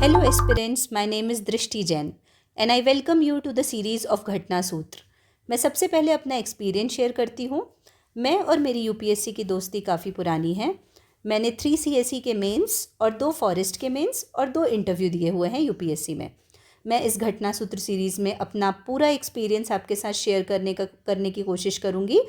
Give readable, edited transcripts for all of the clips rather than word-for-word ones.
Hello aspirants, my name is Drishti Jain and I welcome you to the series of घटना सूत्र। मैं सबसे पहले अपना एक्सपीरियंस शेयर करती हूँ। मैं और मेरी यूपीएससी की दोस्ती काफ़ी पुरानी है। मैंने 3 सीएसई के मेंस और 2 फॉरेस्ट के मेंस और 2 इंटरव्यू दिए हुए हैं यूपीएससी में। मैं इस घटना सूत्र सीरीज़ में अपना पूरा एक्सपीरियंस आपके साथ शेयर करने की कोशिश करूँगी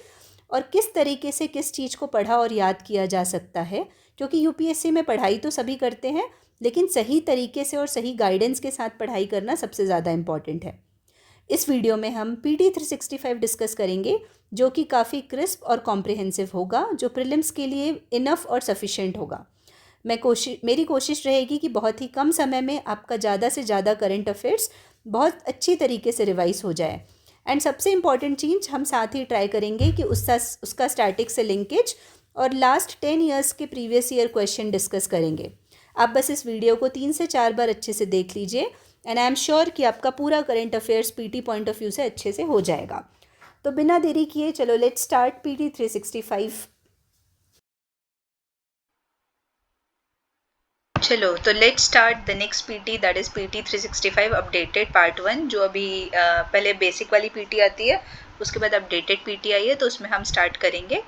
और किस तरीके से किस चीज़ को पढ़ा और याद किया जा सकता है, क्योंकि यूपीएससी में पढ़ाई तो सभी करते हैं लेकिन सही तरीके से और सही गाइडेंस के साथ पढ़ाई करना सबसे ज़्यादा इम्पॉर्टेंट है। इस वीडियो में हम पीटी 365 डिस्कस करेंगे जो कि काफ़ी क्रिस्प और कॉम्प्रिहेंसिव होगा, जो प्रीलिम्स के लिए इनफ और सफिशेंट होगा। मेरी कोशिश रहेगी कि बहुत ही कम समय में आपका ज़्यादा से ज़्यादा करंट अफेयर्स बहुत अच्छी तरीके से रिवाइज हो जाए। एंड सबसे इम्पॉर्टेंट चीज़ हम साथ ही ट्राई करेंगे कि उसका स्टैटिक से लिंकेज और लास्ट 10 ईयर्स के प्रीवियस ईयर क्वेश्चन डिस्कस करेंगे। आप बस इस वीडियो को 3 से 4 बार अच्छे से देख लीजिए एंड आई एम श्योर कि आपका पूरा current affairs PT point of view से अच्छे से हो जाएगा। तो बिना देरी किए चलो लेट्स स्टार्ट पीटी 365। चलो तो let's start the next PT, that is PT 365 updated part 1। जो अभी पहले बेसिक वाली पीटी आती है, उसके बाद अपडेटेड पीटी आई है, तो उसमें हम स्टार्ट करेंगे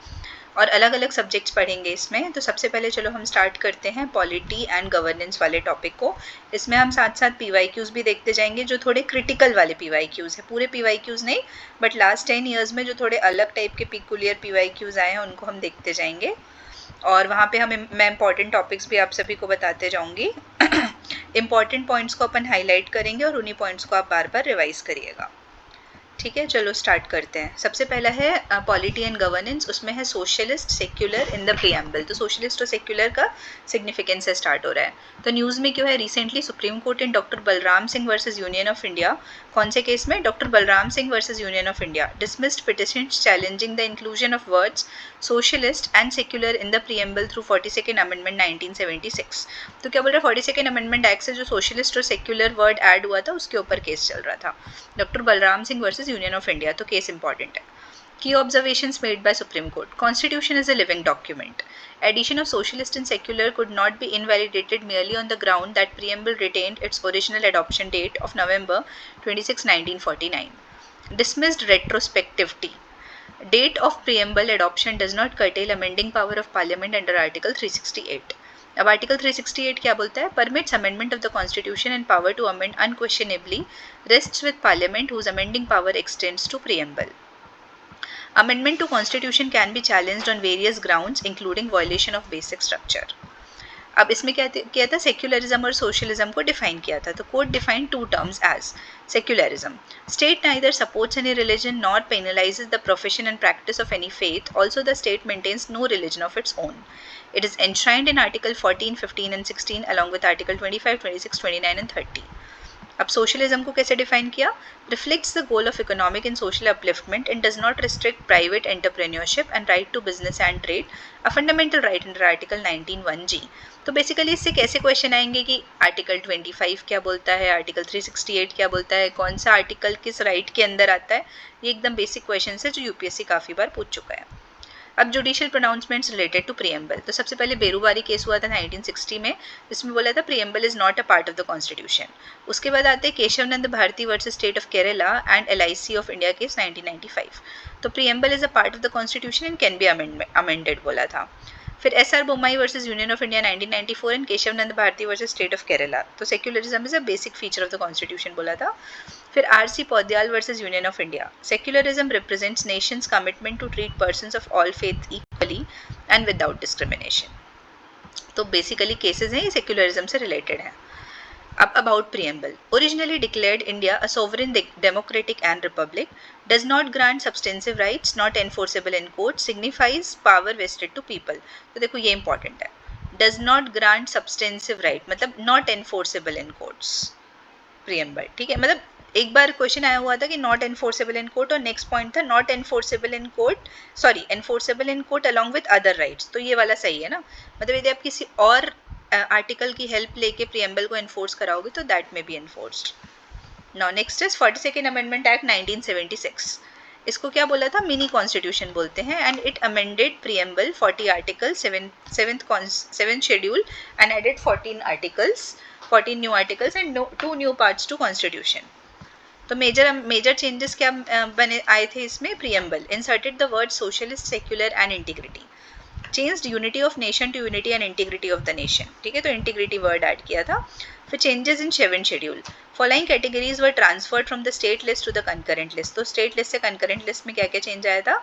और अलग अलग सब्जेक्ट्स पढ़ेंगे इसमें। तो सबसे पहले चलो हम स्टार्ट करते हैं पॉलिटी एंड गवर्नेंस वाले टॉपिक को। इसमें हम साथ साथ पीवाईक्यूज भी देखते जाएंगे, जो थोड़े क्रिटिकल वाले पीवाईक्यूज है, पूरे पीवाईक्यूज नहीं बट लास्ट 10 ईयर्स में जो थोड़े अलग टाइप के पिकुलियर पीवाईक्यूज आए हैं उनको हम देखते जाएंगे और वहाँ पे मैं इंपॉर्टेंट टॉपिक्स भी आप सभी को बताते जाऊंगी। इंपॉर्टेंट पॉइंट्स को अपन हाईलाइट करेंगे और उन्हीं पॉइंट्स को आप बार बार रिवाइज करिएगा। ठीक है, चलो स्टार्ट करते हैं। सबसे पहला है पॉलिटी एंड गवर्नेंस, उसमें है socialist secular in the preamble. तो सोशलिस्ट और सेक्युलर का सिग्निफिकेंस से स्टार्ट हो रहा है। तो न्यूज़ में क्यों है, recently supreme court in doctor Balram Singh versus union of India, कौन से केस में, doctor Balram Singh versus union of India, dismissed petitions challenging the inclusion of words socialist and secular in the preamble through 42nd amendment 1976। तो क्या बोल रहा है, 42nd amendment act से जो सोशलिस्ट और सेक्युलर वर्ड ऐड हुआ था उसके ऊपर केस चल रहा था, doctor Balram Singh versus union of India. तो केस इंपॉर्टेंट है। Key observations made by Supreme Court. Constitution is a living document. Addition of socialist and secular could not be invalidated merely on the ground that preamble retained its original adoption date of November 26, 1949. Dismissed retrospectivity. Date of preamble adoption does not curtail amending power of Parliament under Article 368. अब article 368 क्या बोलता है, permits amendment of the constitution and power to amend unquestionably rests with parliament whose amending power extends to preamble. Amendment to Constitution can be challenged on various grounds, including violation of basic structure. अब इसमें क्या किया था, secularism और socialism को define किया था। तो court define two terms as secularism, state neither supports any religion nor penalizes the profession and practice of any faith. Also, the state maintains no religion of its own. It is enshrined in Article 14, 15 and 16 along with Article 25, 26, 29 and 30. अब socialism को कैसे define किया, reflects the goal of economic and social upliftment and does not restrict private entrepreneurship and right to business and trade, a fundamental right under article 19(1)(g). तो basically इससे कैसे question आएंगे कि article 25 क्या बोलता है, आर्टिकल 368 क्या बोलता है, कौन सा आर्टिकल किस राइट के अंदर आता है। ये एकदम बेसिक क्वेश्चन है जो यूपीएससी काफ़ी बार पूछ चुका है। अब judicial pronouncements related to preamble. तो सबसे पहले बेरूबारी केस हुआ था 1960 में, जिसमें बोला था preamble is not a part of the constitution. उसके बाद आते हैं Kesavananda Bharati versus state of Kerala and LIC of India case 1995। तो preamble is a part of the constitution and can be amended बोला था। फिर S R Bommai versus union of India 1994 and Kesavananda Bharati versus state of Kerala. तो secularism is a basic feature of the constitution बोला था। फिर RC पौद्याल versus union of India, secularism represents nation's commitment to treat persons of all faith equally and without discrimination. तो basically cases हैं ये secularism से related हैं। अब about preamble, originally declared India a sovereign democratic and republic, does not grant substantive rights not enforceable in court, signifies power vested to people. तो देखो ये important है, does not grant substantive right मतलब not enforceable in courts, preamble. ठीक है, मतलब एक बार question आया हुआ था कि नॉट एनफोर्सेबल इन कोर्ट और नेक्स्ट पॉइंट था not enforceable in court, sorry enforceable in court along with other rights. तो ये वाला सही है ना, मतलब यदि आप किसी और आर्टिकल की हेल्प लेके प्रीएम्बल को एनफोर्स कराओगे तो दैट में be enforced. Now next is 42nd amendment act 1976। इसको क्या बोला था, मिनी कॉन्स्टिट्यूशन बोलते हैं, and it amended preamble 40 article, 7th schedule and added 14 articles 14 new articles and 2 new parts to constitution. तो मेजर चेंजेस क्या बने आए थे इसमें? Preamble inserted the word socialist, secular and integrity, changed unity of nation to unity and integrity of the nation, ठीक है, तो integrity word add किया था. फिर changes in 7 schedule, following categories were transferred from the state list to the concurrent list. तो state list से concurrent list में क्या क्या चेंज आया था?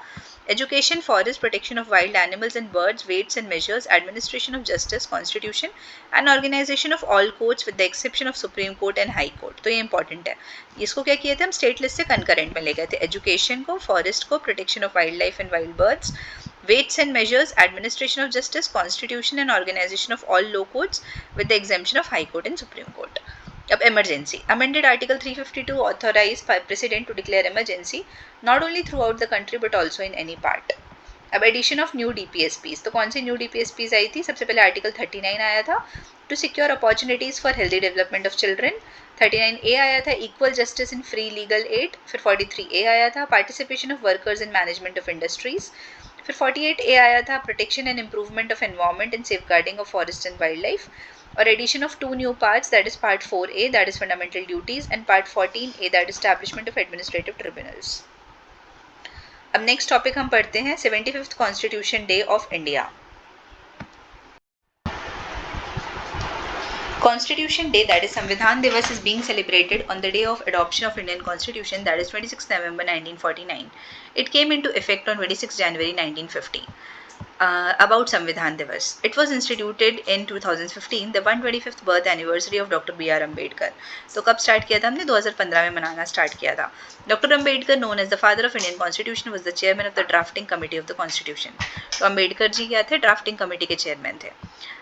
Education, forest, protection of wild animals and birds, weights and measures, administration of justice, constitution and organisation of all courts with the exception of supreme court and high court. तो ये important है. इसको क्या किए थे हम? स्टेट लिस्ट से concurrent में ले गए थे. एजुकेशन को, फॉरेस्ट को, protection of wild life and wild birds, weights and measures, administration of justice, constitution and organization of all law courts with the exemption of high court and supreme court. अब emergency, amended article 352 authorized president to declare emergency not only throughout the country but also in any part. अब addition of new DPSPs, तो कौन सी new DPSPs आई थी? सबसे पहले article 39 आया था, to secure opportunities for healthy development of children. 39A आया था, equal justice in free legal aid. फिर 43A आया था, participation of workers in management of industries. फिर 48A आया था, protection and improvement of environment and safeguarding of forest and wild life. और addition of 2 new parts, that is part 4A, that is fundamental duties, and part 14A, that establishment of administrative tribunals. अब next topic हम पढ़ते हैं 75th constitution day of India. Constitution Day, that is Samvidhan Divas, is being celebrated on the day of adoption of Indian Constitution, that is 26 November 1949. It came into effect on 26 January 1950. About Samvidhan Divas, it was instituted in 2015, the 125th birth anniversary of Dr. B.R. Ambedkar. तो कब start किया था हमने? 2015 में मनाना start किया था. Dr. Ambedkar, known as the father of Indian Constitution, was the chairman of the drafting committee of the Constitution. तो अम्बेडकर जी क्या थे? ड्राफ्टिंग कमेटी के चेयरमैन थे.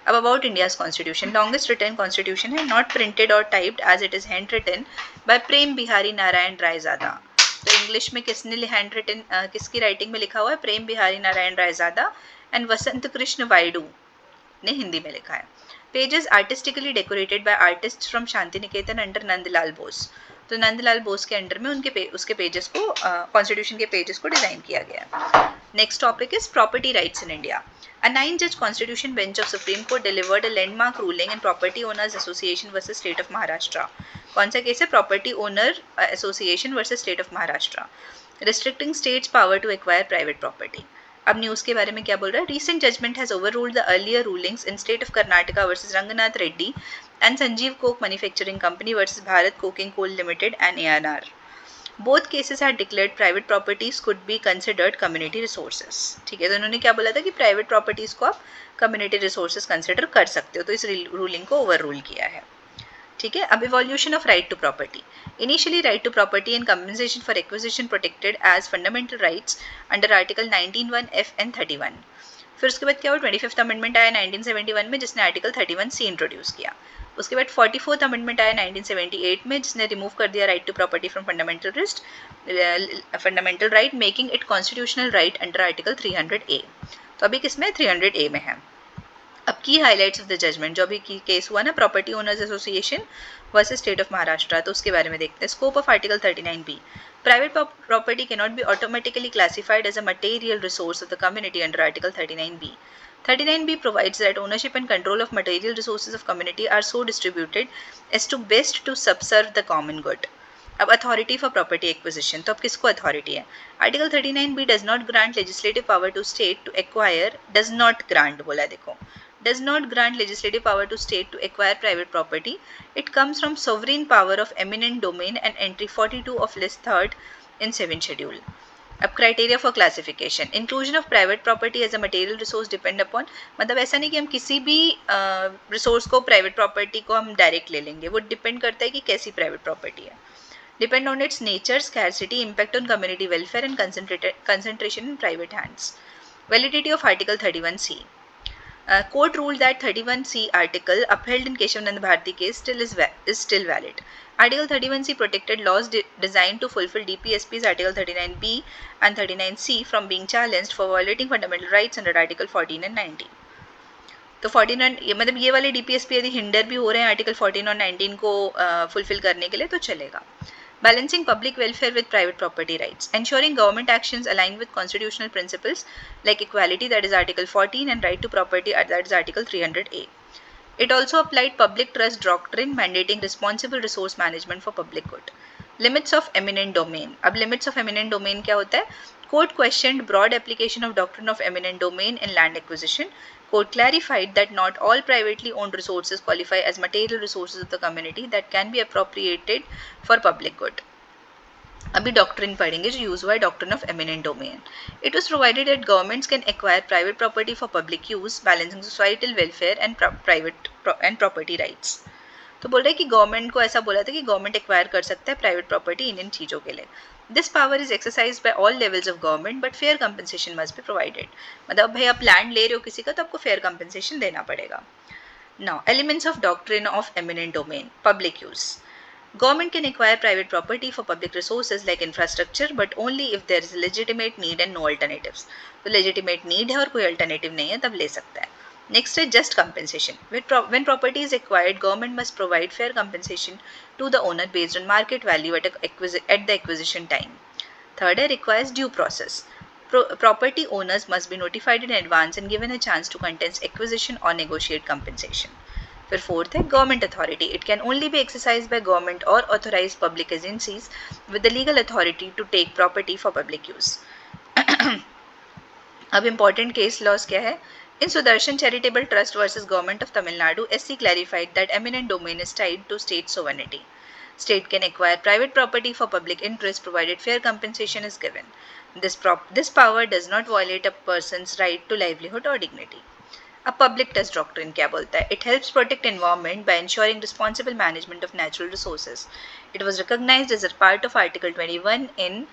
अब about India's constitution, longest written constitution है, नॉट प्रिंटेड और typed as it is hand written by Prem Bihari Narayan Raizada. तो English में किसने हैंड रिटन, किसकी राइटिंग में लिखा हुआ है? प्रेम बिहारी नारायण रायजादा एंड वसंत कृष्ण वाइडू ने हिंदी में लिखा है. Pages artistically decorated by artist from Shantiniketan under Nandlal Bose. तो नंदलाल बोस के अंडर में उसके पेजेस को, कॉन्स्टिट्यूशन के पेजेस को डिजाइन किया गया. Next topic is property rights in India. A 9-judge constitution bench of Supreme Court delivered a landmark ruling in Property Owners Association versus State of Maharashtra. कौन सा case है? Property Owner Association versus State of Maharashtra, restricting states' power to acquire private property. अब news के बारे में क्या बोल रहा है? Recent judgment has overruled the earlier rulings in State of Karnataka versus Ranganath Reddy and Sanjeev Coke Manufacturing Company versus Bharat Coking Coal Limited and ANR. Both cases had declared private properties could be considered community resources. ठीक है, तो उन्होंने क्या बोला था कि private properties को आप कम्युनिटी रिसोर्सेज कंसिडर कर सकते हो. तो इस रूलिंग को ओवर रूल किया है. ठीक है. अब evolution of right to property. Initially right to property and compensation for acquisition protected as fundamental rights under article 19(1)(f) and 31. फिर उसके बाद क्या हुआ? 25th अमेंडमेंट आया 1971 में, जिसने आर्टिकल 31C इंट्रोड्यूस किया. उसके बाद 44th अमेंडमेंट आया 1978 में, जिसने रिमूव कर दिया right to property from fundamental right, making it constitutional right under article 300A. तो अभी किसमें? 300A में है. अब की हाईलाइट्स ऑफ द जजमेंट, जो अभी की केस हुआ ना, property owners association versus state of Maharashtra, तो उसके बारे में देखते हैं. Scope of article 39B. Private property cannot be automatically classified as a material resource of the community under Article 39B. 39B provides that ownership and control of material resources of community are so distributed as to best to subserve the common good. अब authority for property acquisition, तो अब किसको authority है? Article 39B does not grant legislative power to state to acquire, does not grant बोला है, देखो, does not grant legislative power to state to acquire private property. It comes from sovereign power of eminent domain and entry 42 of list 3rd in 7th schedule. अब criteria for classification. Inclusion of private property as a material resource depend upon, मतलब ऐसा नहीं कि हम किसी भी resource को, private property को हम डायरेक्ट ले लेंगे, वो डिपेंड करता है कि कैसी प्राइवेट प्रॉपर्टी है. Depend on its nature, scarcity, impact on community welfare and concentration in private hands. Validity of Article 31C. Court ruled that 31C article upheld in Keshavanand Bharati case is still valid. Article 31C protected laws designed to fulfill DPSP's Article 39B and 39C from being challenged for violating fundamental rights under Article 14 and 19. तो 14 मतलब ये वाले DPSP यदि hinder भी हो रहे हैं article 14 और 19 को फुलफिल करने के लिए तो चलेगा. Balancing public welfare with private property rights. Ensuring government actions aligned with constitutional principles like equality, that is Article 14, and right to property, that is Article 300A. It also applied public trust doctrine mandating responsible resource management for public good. Limits of eminent domain. अब limits of eminent domain क्या होता है? Court questioned broad application of doctrine of eminent domain in land acquisition. Court clarified that not all privately owned resources qualify as material resources of the community that can be appropriated for public good. अभी doctrine पढ़ेंगे जो use हुआ है doctrine of eminent domain. It was provided that governments can acquire private property for public use balancing societal welfare and private and property rights. तो बोल रहे हैं कि गवर्नमेंट को ऐसा बोला था कि गवर्नमेंट एक्वायर कर सकता है प्राइवेट प्रॉपर्टी इन चीज़ों के लिए. This power is exercise by all levels of government but fair compensation must be provided. मतलब भाई आप लैंड ले रहे हो किसी का तो आपको फेयर कंपनसेशन देना पड़ेगा. Now elements of doctrine of eminent domain. Public use. Government can acquire private property for public resources like infrastructure, but only if there is a legitimate need and no alternatives. तो legitimate need है और कोई alternative नहीं है तब ले सकता है. Next है just compensation. When property is acquired, government must provide fair compensation to the owner based on market value at the acquisition time. Third है requires due process. Property owners must be notified in advance and given a chance to contest acquisition or negotiate compensation. फिर fourth है government authority. It can only be exercise by government और authorise public agencies with the legal authority to take property for public use. अब important case laws क्या है? In Sudarshan Charitable Trust versus Government of Tamil Nadu, SC clarified that eminent domain is tied to state sovereignty. State can acquire private property for public interest provided fair compensation is given. This power does not violate a person's right to livelihood or dignity. अब public trust doctrine क्या बोलता है? It helps protect environment by ensuring responsible management of natural resources. It was recognized as a part of article 21 in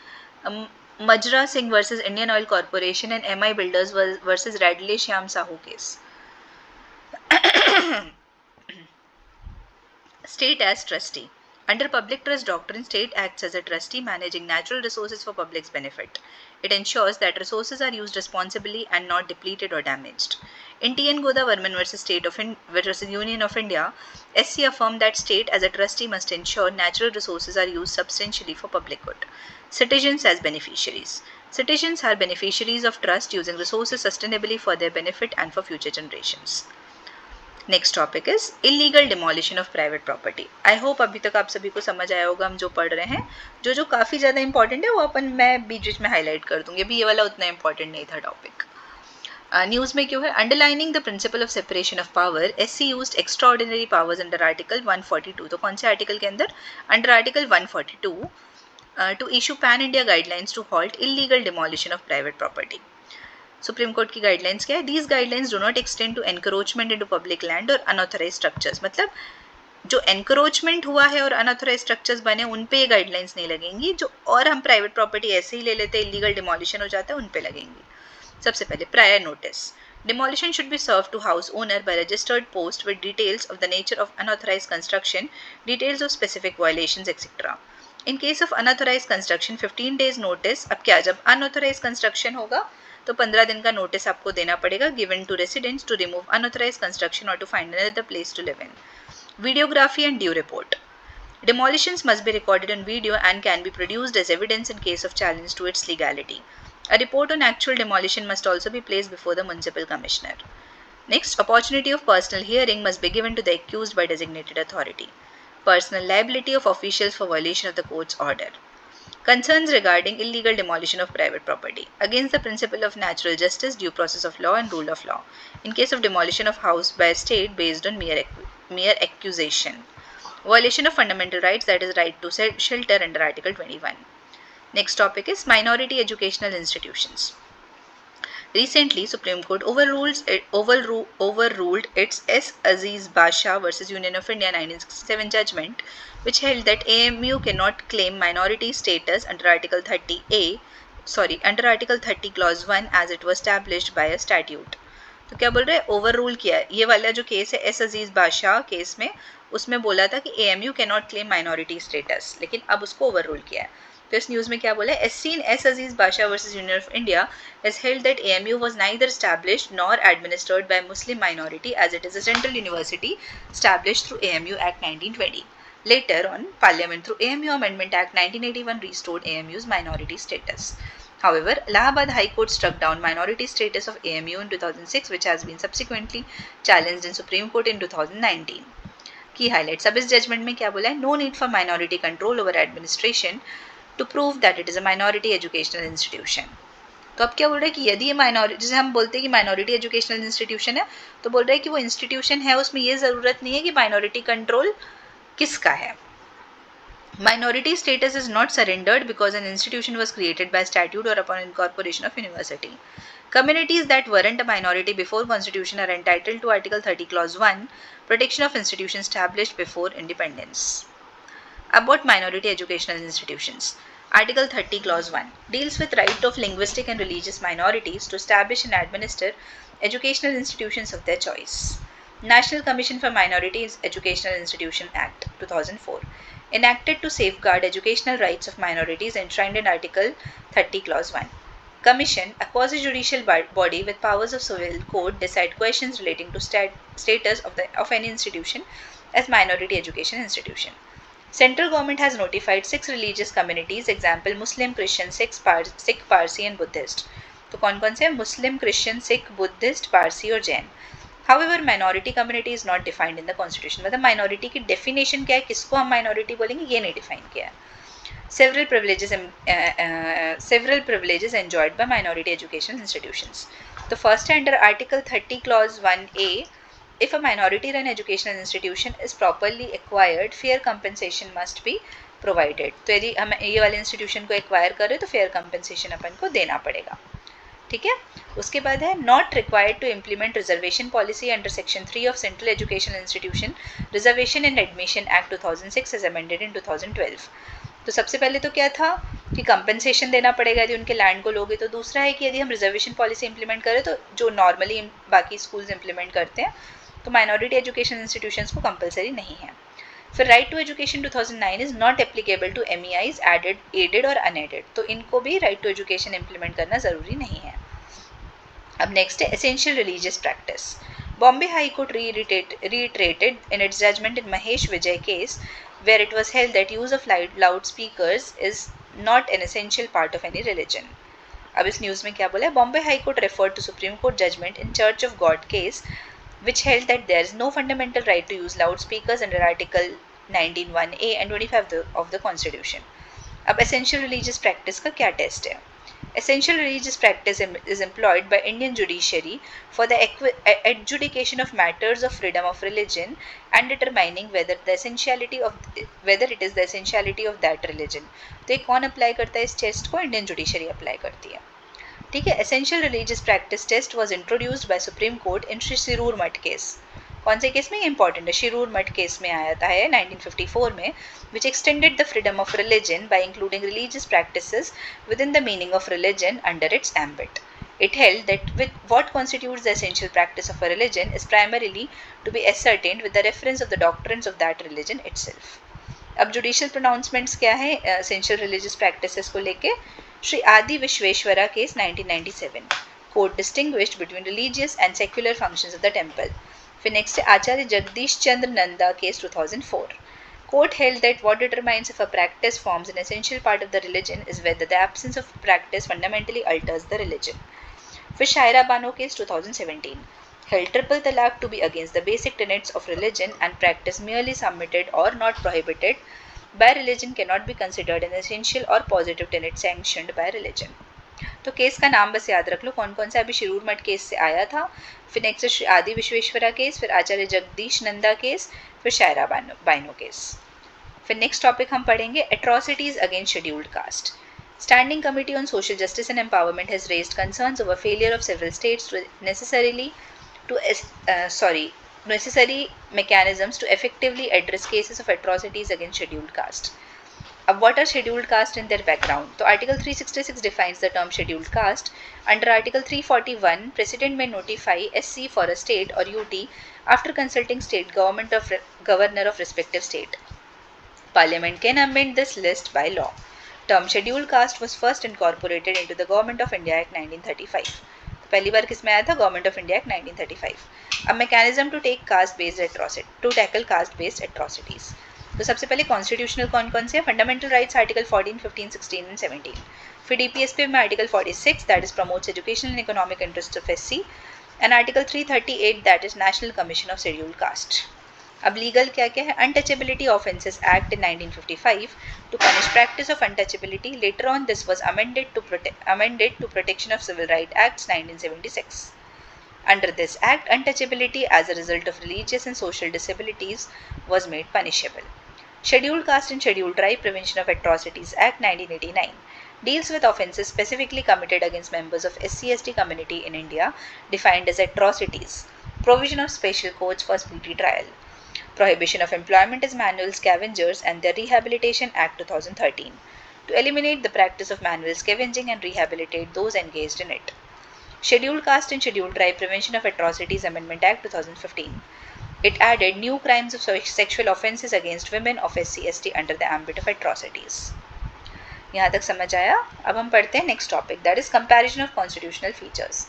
Majra Singh versus Indian Oil Corporation and MI builders versus Radhey Shyam Sahu case. State as trustee. Under public trust doctrine, state acts as a trustee managing natural resources for public's benefit. It ensures that resources are used responsibly and not depleted or damaged. In T. N. Godavarman versus Union of India, SC affirmed that state as a trustee must ensure natural resources are used substantially for public good. Citizens as beneficiaries. Citizens are beneficiaries of trust using resources sustainably for their benefit and for future generations. Next topic is illegal demolition of private property. I hope अभी तक आप सभी को समझ आया होगा हम जो पढ़ रहे हैं. जो काफ़ी ज़्यादा इंपॉर्टेंट है वो मैं बीच में हाईलाइट कर दूंगी. अभी ये वाला उतना इंपॉर्टेंट नहीं था टॉपिक. न्यूज़ में क्यों है? Underlining the principle of separation of power, SC used extraordinary powers under article 142. तो कौन से आर्टिकल के अंदर? Under article 142 to issue pan India guidelines to halt illegal demolition of private property. Supreme court की guidelines क्या है? These guidelines do not extend to encroachment into public land और unauthorised structures. मतलब जो एनक्रोचमेंट हुआ है और अनऑथराइज्ड स्ट्रक्चर्स बने उन पे ये गाइडलाइंस नहीं लगेंगी. जो और हम प्राइवेट प्रॉपर्टी ऐसे ही ले लेते हैं, इलीगल डिमोलिशन हो जाता है, उन पे लगेंगी. सबसे पहले prior notice. Demolition should be served to house owner by registered post with details of the nature of unauthorized construction, details of specific violations, etc. In case of unauthorized construction, 15 days notice. अब क्या, जब unauthorized construction होगा तो 15 दिन का notice आपको देना पड़ेगा. Given to residents to remove unauthorised construction और to find another place to live in. Videography and due report. Demolitions must be recorded on video and can be produced as evidence in case of challenge to its legality. A report on actual demolition must also be placed before the municipal commissioner. Next, opportunity of personal hearing must be given to the accused by designated authority. Personal liability of officials for violation of the court's order. Concerns regarding illegal demolition of private property. Against the principle of natural justice, due process of law and rule of law. In case of demolition of house by a state based on mere accusation. Violation of fundamental rights, that is right to shelter under Article 21. Next topic is minority educational institutions. Recently, Supreme Court overruled its S. Aziz Basha versus Union of India 1967 judgment, which held that AMU cannot claim minority status under Article 30 Clause 1 as it was established by a statute. तो क्या बोल रहे हैं? Overrule किया है. ये वाला जो केस है एस अजीज बादशाह केस में, उसमें बोला था कि AMU cannot claim minority status, लेकिन अब उसको ओवररूल किया है. तो इस न्यूज़ में क्या बोला है? SC in S. Aziz Basha versus Union of India has held that AMU was neither established nor administered by Muslim minority as it is a central university established through AMU Act 1920. Later on, Parliament through AMU Amendment Act 1981 restored AMU's minority status. However, Allahabad High Court struck down minority status of AMU in 2006, which has been subsequently challenged in Supreme Court in 2019. Key highlights. अब इस judgement में क्या बोला है? No need for minority control over administration to prove that it is a minority educational institution. तो अब क्या बोल रहा है कि यदि ये माइनॉरिटी, जैसे हम बोलते हैं कि माइनॉरिटी एजुकेशनल इंस्टीट्यूशन है, तो बोल रहा है कि वो इंस्टीट्यूशन है, उसमें ये ज़रूरत नहीं है कि माइनॉरिटी कंट्रोल किसका है. Minority status is not surrendered because an institution was created by statute or upon incorporation of university. Communities that weren't a minority before constitution are entitled to Article 30 Clause 1, protection of institutions established before independence. About minority educational institutions. Article 30 Clause 1 deals with right of linguistic and religious minorities to establish and administer educational institutions of their choice. National Commission for Minorities Educational Institution Act 2004 enacted to safeguard educational rights of minorities enshrined in Article 30 Clause 1. Commission, a quasi-judicial body with powers of civil court, decide questions relating to status of any institution as minority education institution. Central government has notified 6 religious communities, example Muslim, Christian, Sikh, Parsi and Buddhist. तो कौन-कौन से? Muslim, Christian, Sikh, Buddhist, Parsi और Jain. However, minority community is not defined in the constitution. मतलब minority की definition क्या है, किसको हम minority बोलेंगे, ये नहीं define किया है. Several privileges enjoyed by minority educational institutions. So first, under Article 30 Clause 1A, if a minority-run educational institution is properly acquired, fair compensation must be provided. तो यदि हम ये वाले institution को acquire करें तो fair compensation अपन को देना पड़ेगा. ठीक है. उसके बाद है not required to implement reservation policy under section 3 of central educational institution reservation and admission act 2006 as amended in 2012. तो सबसे पहले तो क्या था कि कंपनसेशन देना पड़ेगा यदि उनके लैंड को लोगे. तो दूसरा है कि यदि हम रिजर्वेशन पॉलिसी इंप्लीमेंट करें तो जो नॉर्मली बाकी स्कूल्स इंप्लीमेंट करते हैं तो माइनॉरिटी एजुकेशन इंस्टीट्यूशंस को कंपलसरी नहीं है. फिर right to education 2009 is not applicable to MEIs aided और अनएडेड. तो इनको भी राइट टू एजुकेशन इंप्लीमेंट करना ज़रूरी नहीं है. अब नेक्स्ट है essential religious practice. Bombay High Court reiterated in its judgment in Mahesh Vijay case, where it was held that use of loudspeakers is not an essential part of any religion. अब इस news में क्या बोला है? Bombay High Court referred to Supreme Court judgment in Church of God case, which held that there is no fundamental right to use loudspeakers under Article 19(1)(a) and 25 of the Constitution. अब essential religious practice का क्या test है? Essential religious practice is employed by Indian judiciary for the adjudication of matters of freedom of religion and determining whether it is the essentiality of that religion. तो ये कौन apply करता है इस test को? इंडियन जुडिशरी अप्लाई करती है. ठीक है. Essential religious practice test was introduced by Supreme Court in Shirur मठ केस. कौन से केस में? ये इंपॉर्टेंट है. शिरूर मठ केस में आया था है 1954 में, which extended the freedom of religion by including religious practices within the meaning of religion under its ambit. It held that what constitutes the essential practice of a religion is primarily to be ascertained with the reference of the doctrines of that religion itself. अब judicial pronouncements क्या है essential religious practices को लेके? श्री आदि Vishweshwara case 1997. Court distinguished between religious and secular functions of the temple. फिर next है आचार्य जगदीश चंद्र Nanda case 2004. Court held that what determines if a practice forms an essential part of the religion is whether the absence of practice fundamentally alters the religion. फिर Shayara Bano case 2017 held triple talaq to be against the basic tenets of religion and practice merely submitted or not prohibited by religion cannot be considered an essential or positive tenet sanctioned by religion. तो case का नाम बस याद रख लो कौन कौन सा अभी शिरूर मठ केस से आया था. फिर नेक्स्ट श्री आदि विश्वेश्वरा केस, फिर आचार्य जगदीश नंदा केस, फिर शायरा बानो केस. फिर नेक्स्ट टॉपिक हम पढ़ेंगे atrocities against scheduled caste. Standing Committee on Social Justice and Empowerment has raised concerns over failure of several states to necessary mechanisms to effectively address cases of atrocities against scheduled caste. अब what are scheduled caste in their background? तो Article 366 defines the term scheduled caste. Under Article 341, President may notify SC for a state or UT after consulting state governor of respective state. Parliament can amend this list by law. Term scheduled caste was first incorporated into the Government of India Act 1935. तो पहली बार किस में आया था? Government of India Act 1935. A mechanism to tackle caste based atrocities. तो सबसे पहले constitutional कौन कौन से? Fundamental rights article 14, 15, 16 and 17. फिर DPSP में article 46 that is promotes educational and economic interest of SC and article 338 that is national commission of scheduled caste. अब legal क्या क्या है? Untouchability offences act in 1955 to punish practice of untouchability. Later on this was amended to Protection of Civil Rights Acts 1976. Under this act, untouchability as a result of religious and social disabilities was made punishable. Scheduled Caste and Scheduled Tribe Prevention of Atrocities Act 1989 deals with offences specifically committed against members of SC/ST community in India defined as atrocities, provision of special courts for speedy trial, prohibition of employment as manual scavengers and the Rehabilitation Act 2013 to eliminate the practice of manual scavenging and rehabilitate those engaged in it. Scheduled Caste and Scheduled Tribe Prevention of Atrocities Amendment Act 2015. It added new crimes of sexual offences against women of SC/ST under the ambit of atrocities. यहाँ तक समझ आया? अब हम पढ़ते हैं next topic that is comparison of constitutional features.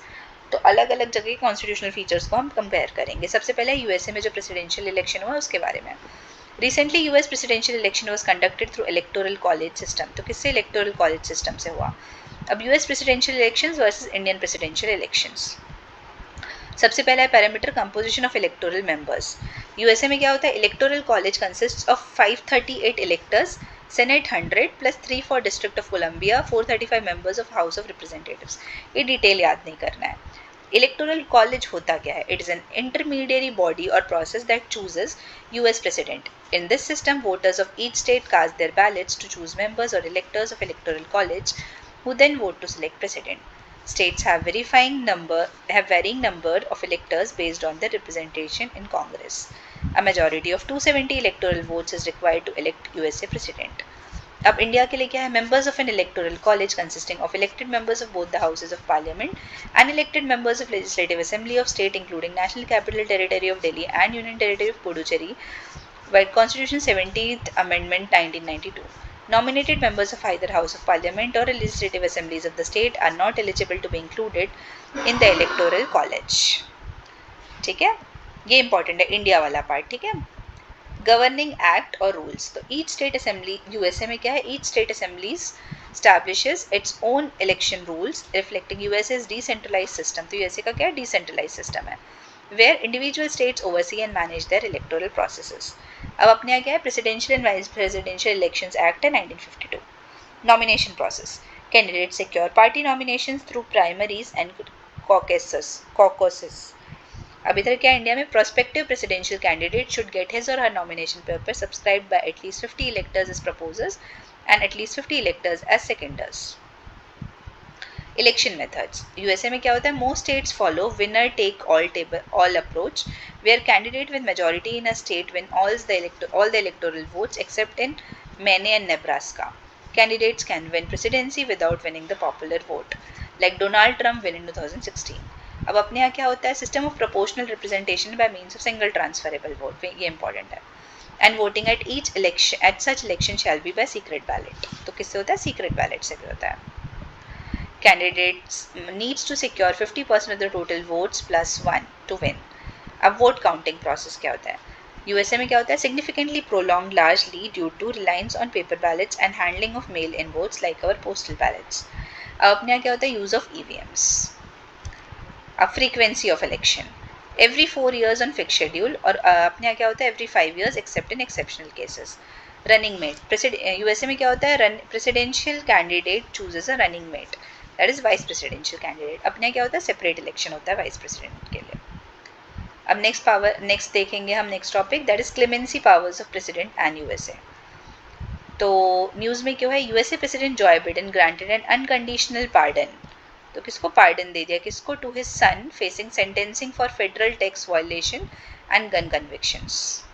तो अलग अलग जगह के कॉन्स्टिट्यूशनल फीचर्स को हम कंपेयर करेंगे। सबसे पहले यूएसए में जो प्रेसिडेंशियल इलेक्शन हुआ उसके बारे में। Recently US presidential election was conducted through electoral college system. तो किससे? इलेक्टोरल कॉलेज सिस्टम से हुआ। अब US presidential elections versus Indian presidential elections. सबसे पहला है parameter composition of electoral members. USA में क्या होता है? Electoral college consists of 538 electors, Senate 100 plus 3 for District of Columbia, 435 members of House of Representatives. ये डिटेल याद नहीं करना है। इलेक्टोरल कॉलेज होता क्या है? It is an intermediary body और process that chooses US president. In this system voters of each state cast their ballots to choose members और electors of electoral college who then vote to select president. States have varying number of electors based on their representation in Congress. A majority of 270 electoral votes is required to elect USA president. अब India के लिए क्या है? Members of an electoral college consisting of elected members of both the houses of parliament and elected members of legislative assembly of state including National Capital Territory of Delhi and Union Territory of Puducherry by Constitution 17th Amendment 1992. Nominated members of either House of Parliament or legislative assemblies of the state are not eligible to be included in the electoral college. ठीक है, ये important है India वाला part. ठीक है, governing act और rules. तो each state assembly, USA में क्या है? Each state assemblies establishes its own election rules reflecting USA's decentralized system. तो यूएसए का क्या है? decentralized system है where individual states oversee and manage their electoral processes. अब अपने यहाँ क्या है? Presidential and vice presidential elections act है 1952। Nomination process. Candidate secure party nominations through primaries and caucuses. अब इधर क्या इंडिया में? Prospective presidential candidate should get his और her nomination paper subscribed by at least 50 electors as proposers and at least 50 electors as seconders. Election methods. USA में क्या होता है? Most states follow winner take all approach where candidate with majority in a state win all the electoral votes except in Maine and Nebraska. Candidates can win presidency without winning the popular vote, like Donald Trump win in 2016. अब अपने यहाँ क्या होता है? System of proportional representation by means of single transferable vote, ये important है. And voting at each election at such election shall be by secret ballot. तो किससे होता है? सीक्रेट बैलेट से भी होता है. Candidates needs to secure 50% of the total votes plus 1 to win. अब वोट काउंटिंग प्रोसेस क्या होता है? यूएसए में क्या होता है? Significantly prolong largely due to reliance on paper ballots and handling of mail in votes like our postal ballots. अब अपने यहाँ क्या होता है? Use of EVMs. अब frequency of election every 4 years on fix schedule, और अपने यहाँ क्या होता है? Every 5 years except in exceptional cases. Running mate. USA में क्या होता है? Presidential candidate chooses a running mate, that is vice presidential candidate. अपने क्या होता है? सेपरेट इलेक्शन होता है वाइस प्रेसिडेंट के लिए. अब नेक्स्ट देखेंगे हम next topic that is clemency powers of president and USA. तो न्यूज़ में क्यों है? USA president Joe Biden granted an unconditional pardon. तो किसको पार्डन दे दिया? किसको? To his son facing sentencing for federal tax violation and gun convictions.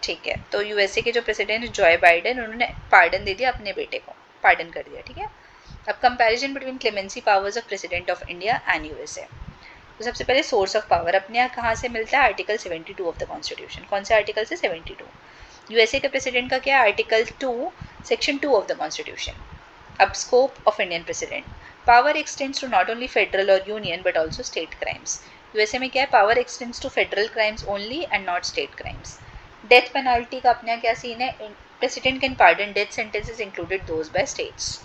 ठीक है, तो यूएसए के जो प्रेसिडेंट जॉय बाइडेन, उन्होंने पार्डन दे दिया अपने बेटे को, पार्डन कर दिया. ठीक है. अब comparison between clemency powers of president of India and USA. तो सबसे पहले सोर्स ऑफ पावर अपने यहाँ कहाँ से मिलता है? Article 72 of the constitution. कौन से आर्टिकल से? 72. यूएसए के प्रेसिडेंट का क्या है? Article 2 section 2 of the constitution. अब scope of Indian president. Power extends to not only federal और union but also state crimes. USA में क्या है? Power extends to federal crimes only and not state crimes. Death penalty का अपने यहाँ क्या scene है? President can pardon death sentences included those by states.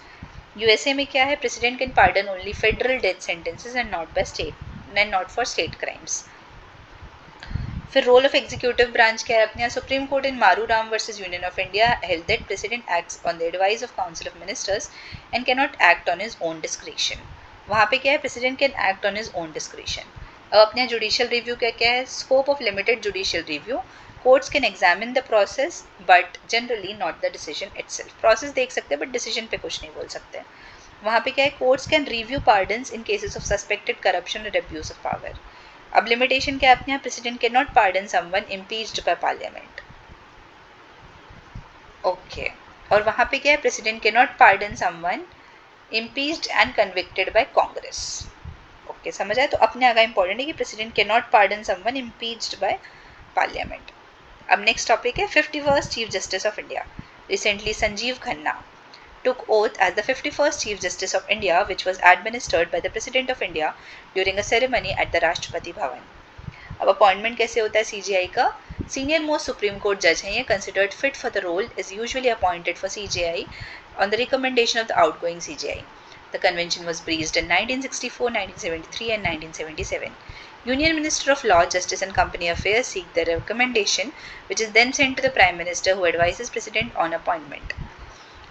USA में क्या है, president can pardon only federal death sentences and not by state and not for state crimes. फिर role of executive branch क्या है अपने यहाँ, supreme court in Maru Ram versus union of India held that president acts on the advice of council of ministers and can not act on his own discretion. वहाँ पे क्या है, president can act on his own discretion. अब अपने यहाँ judicial review क्या है, scope of limited judicial review, courts can examine the process but generally not the decision itself. Process देख सकते हैं बट डिसीजन पे कुछ नहीं बोल सकते। वहाँ पे क्या है, courts can review pardons in cases of suspected corruption और अब्यूज ऑफ पावर। अब लिमिटेशन क्या है अपने यहाँ, president can not pardon someone impeached by parliament. Okay, और वहाँ पे क्या है, president can not pardon someone impeached and convicted by Congress. Okay, समझ आए। तो अपने आगे इंपॉर्टेंट है कि president can not pardon someone impeached by parliament. अब नेक्स्ट टॉपिक है 51st chief justice of India. Recently Sanjeev Khanna took oath as the 51st Chief Justice of India, which was administered by the President of India during a ceremony at the Rashtrapati Bhavan. अब appointment कैसे होता है CGI का, senior most supreme court जज हैं ये, considered fit for the role, is usually appointed for CJI on the recommendation of the outgoing CJI. The convention was breached in 1964, 1973 and 1977. Union Minister of Law, Justice and Company Affairs seek their recommendation, which is then sent to the Prime Minister, who advises President on appointment.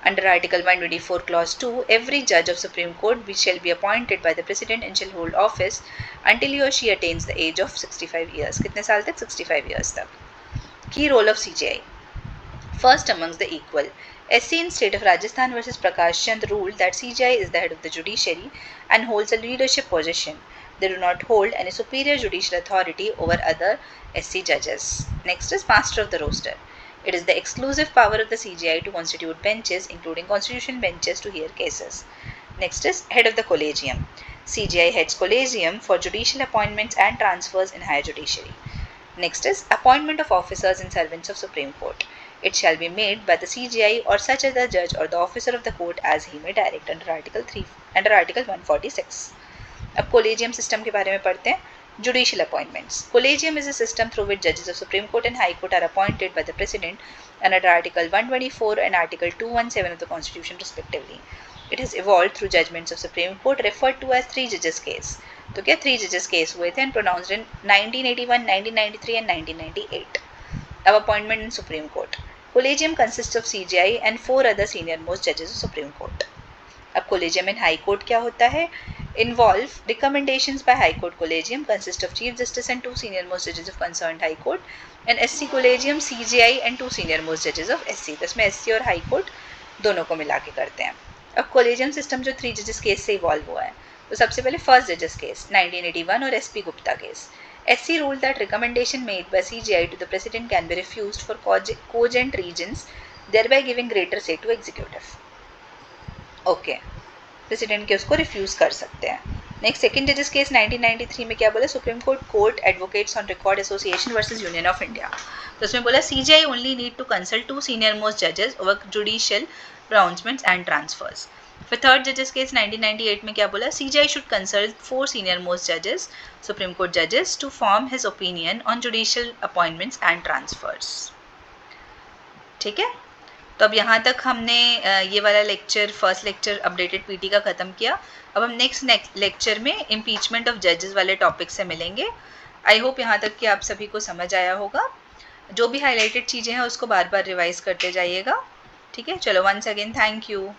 Under Article 124 Clause 2, every judge of Supreme Court shall be appointed by the President and shall hold office until he or she attains the age of 65 years. कितने साल तक? 65 years तक. Key role of CJI. First amongst the equal. SC in state of Rajasthan versus Prakash Chand ruled that CJI is the head of the judiciary and holds a leadership position. They do not hold any superior judicial authority over other SC judges. Next is master of the roster. It is the exclusive power of the CJI to constitute benches, including constitution benches, to hear cases. Next is head of the collegium. CJI heads collegium for judicial appointments and transfers in higher judiciary. Next is appointment of officers and servants of Supreme Court. It shall be made by the CJI or such other judge or the officer of the court as he may direct under Article 146. अब collegium system के बारे में पढ़ते हैं. Judicial appointments. Collegium is a system through which judges of Supreme Court and High Court are appointed by the President under Article 124 and Article 217 of the Constitution respectively. It has evolved through judgments of Supreme Court referred to as three judges case. तो क्या three judges case हुए थे and pronounced in 1981, 1993 and 1998. अब appointment in Supreme Court. Collegium consists of CJI and 4 other senior most judges of Supreme Court. अब collegium in High Court क्या होता है? Involve recommendations by High Court Collegium consist of Chief Justice and 2 senior most judges of concerned High Court, and SC Collegium CJI and 2 senior most judges of SC. तो इसमें SC और High Court दोनों को मिला के करते हैं. अब Collegium system जो 3 judges case से evolve हुआ है, तो सबसे पहले first judges case 1981 और SP Gupta case. SC ruled that recommendation made by CJI to the President can be refused for cogent reasons, thereby giving greater say to executive. Okay. President के उसको refuse कर सकते हैं. Next second जजेस case 1993 में क्या बोला, supreme court advocates on record association versus union of India. तो उसमें बोला CJI only need to consult 2 senior most जजेस over judicial pronouncements and transfers. फिर थर्ड जजेस केस 1998 में क्या बोला, CJI should consult 4 senior most जजेस, सुप्रीम कोर्ट जजेस, to form his opinion on judicial appointments and transfers. ठीक है. तो अब यहाँ तक हमने ये वाला lecture, first lecture updated PT का ख़त्म किया. अब हम नेक्स्ट लेक्चर में इम्पीचमेंट ऑफ जजेस वाले टॉपिक से मिलेंगे. आई होप यहाँ तक कि आप सभी को समझ आया होगा. जो भी हाईलाइटेड चीज़ें हैं उसको बार बार रिवाइज करते जाइएगा. ठीक है, चलो, वंस अगेन थैंक यू.